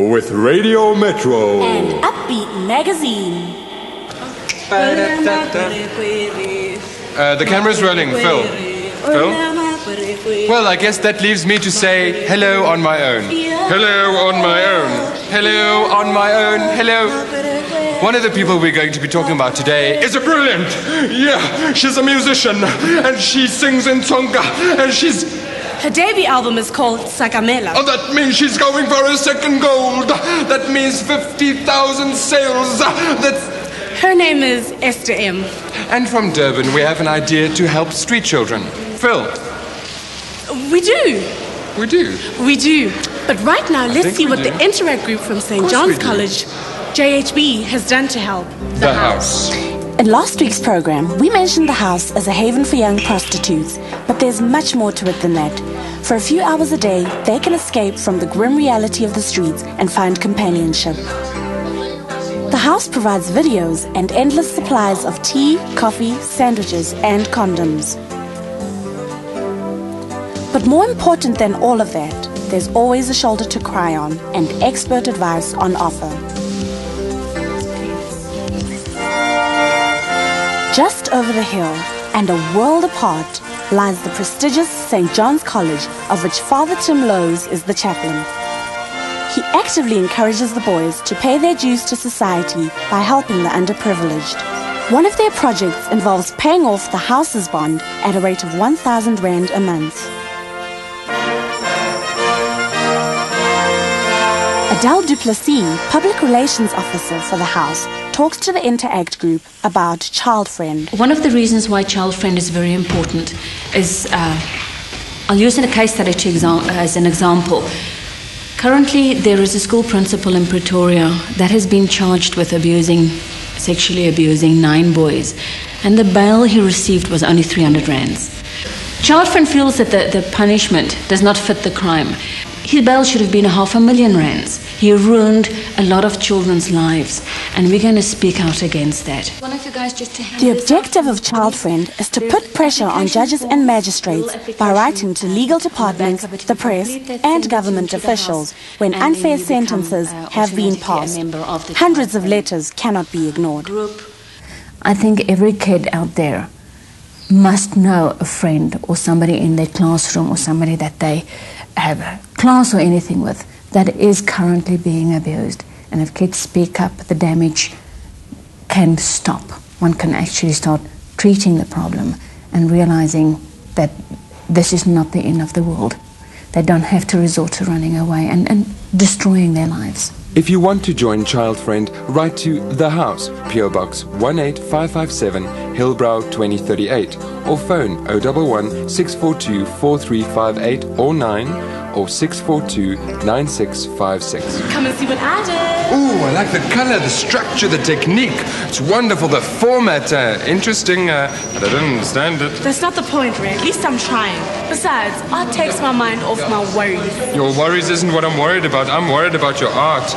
with Radio Metro and Upbeat Magazine. The camera's rolling. Phil? Well, I guess that leaves me to say hello on my own. Hello on my own. Hello on my own. Hello. One of the people we're going to be talking about today is a brilliant. Yeah, she's a musician and she sings in Tsonga and she's... Her debut album is called Sakamela. Oh, that means she's going for a second gold. That means 50,000 sales. Her name is Esther M. And from Durban, we have an idea to help street children. Phil? We do. We do? We do. But right now, let's see what the Interact group from St. John's College, JHB, has done to help. The House. In last week's program, we mentioned the house as a haven for young prostitutes, but there's much more to it than that. For a few hours a day, they can escape from the grim reality of the streets and find companionship. The house provides videos and endless supplies of tea, coffee, sandwiches, and condoms. But more important than all of that, there's always a shoulder to cry on and expert advice on offer. Just over the hill, and a world apart, lies the prestigious St. John's College, of which Father Tim Lowes is the chaplain. He actively encourages the boys to pay their dues to society by helping the underprivileged. One of their projects involves paying off the house's bond at a rate of 1,000 Rand a month. Adele Duplessis, Public Relations Officer for the House, talks to the Interact group about ChildFind. One of the reasons why ChildFind is very important is, I'll use a case study as an example. Currently, there is a school principal in Pretoria that has been charged with sexually abusing 9 boys, and the bail he received was only 300 rands. ChildFind feels that the punishment does not fit the crime. His bail should have been 500,000 rands. He ruined a lot of children's lives, and we're going to speak out against that. One of you guys just to The objective of ChildFriend is to put pressure on judges and magistrates by writing to legal departments, the press, and government officials when unfair sentences have been passed. Hundreds of letters cannot be ignored. I think every kid out there must know a friend or somebody in their classroom or somebody that they have a class or anything with that is currently being abused. And if kids speak up, the damage can stop. One can actually start treating the problem and realizing that this is not the end of the world. They don't have to resort to running away and destroying their lives. If you want to join ChildFriend, write to The House, PO Box 18557, Hillbrow 2038, or phone 011 642 4358 or 9 or 642 9656. Come and see what I did. Ooh, I like the color, the structure, the technique. It's wonderful, the format. Interesting, but I don't understand it. That's not the point, Ray. At least I'm trying. Besides, art takes my mind off my worries. Your worries isn't what I'm worried about. I'm worried about your art.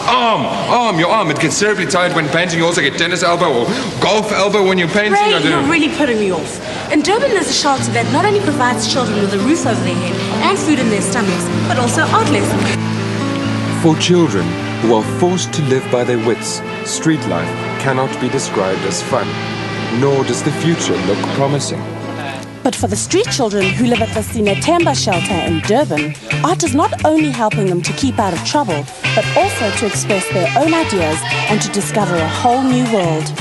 Your arm. It gets terribly tired when painting. You also get tennis elbow or golf elbow when you're painting. Ray, you're really putting me off. In Durban, there's a shelter that not only provides children with a roof over their head and food in their stomachs, but also art lessons. For children who are forced to live by their wits, street life cannot be described as fun, nor does the future look promising. But for the street children who live at the Sinethemba shelter in Durban, art is not only helping them to keep out of trouble, but also to express their own ideas and to discover a whole new world.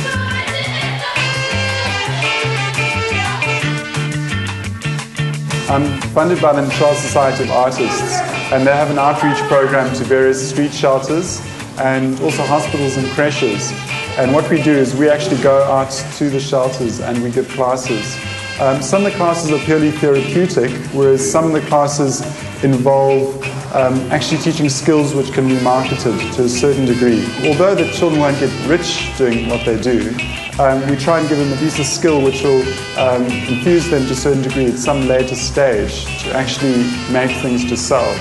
I'm funded by the National Society of Artists, and they have an outreach program to various street shelters and also hospitals and creches. And what we do is we actually go out to the shelters and we give classes. Some of the classes are purely therapeutic, whereas some of the classes involve actually teaching skills which can be marketed to a certain degree. Although the children won't get rich doing what they do, we try and give them at least a skill which will infuse them to a certain degree at some later stage to actually make things to sell.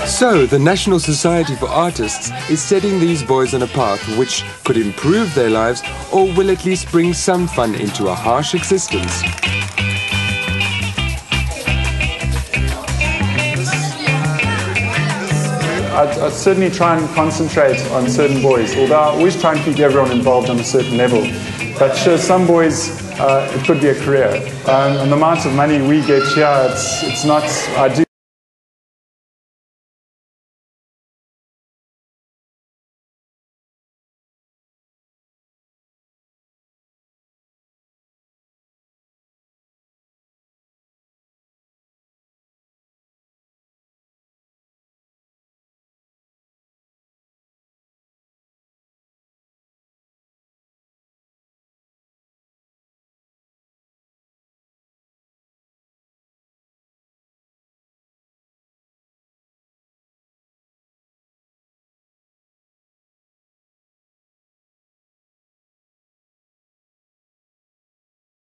So, the National Society for Artists is setting these boys on a path which could improve their lives or will at least bring some fun into a harsh existence. I certainly try and concentrate on certain boys, although I always try and keep everyone involved on a certain level. But sure, some boys, it could be a career. And the amount of money we get here, it's not, I do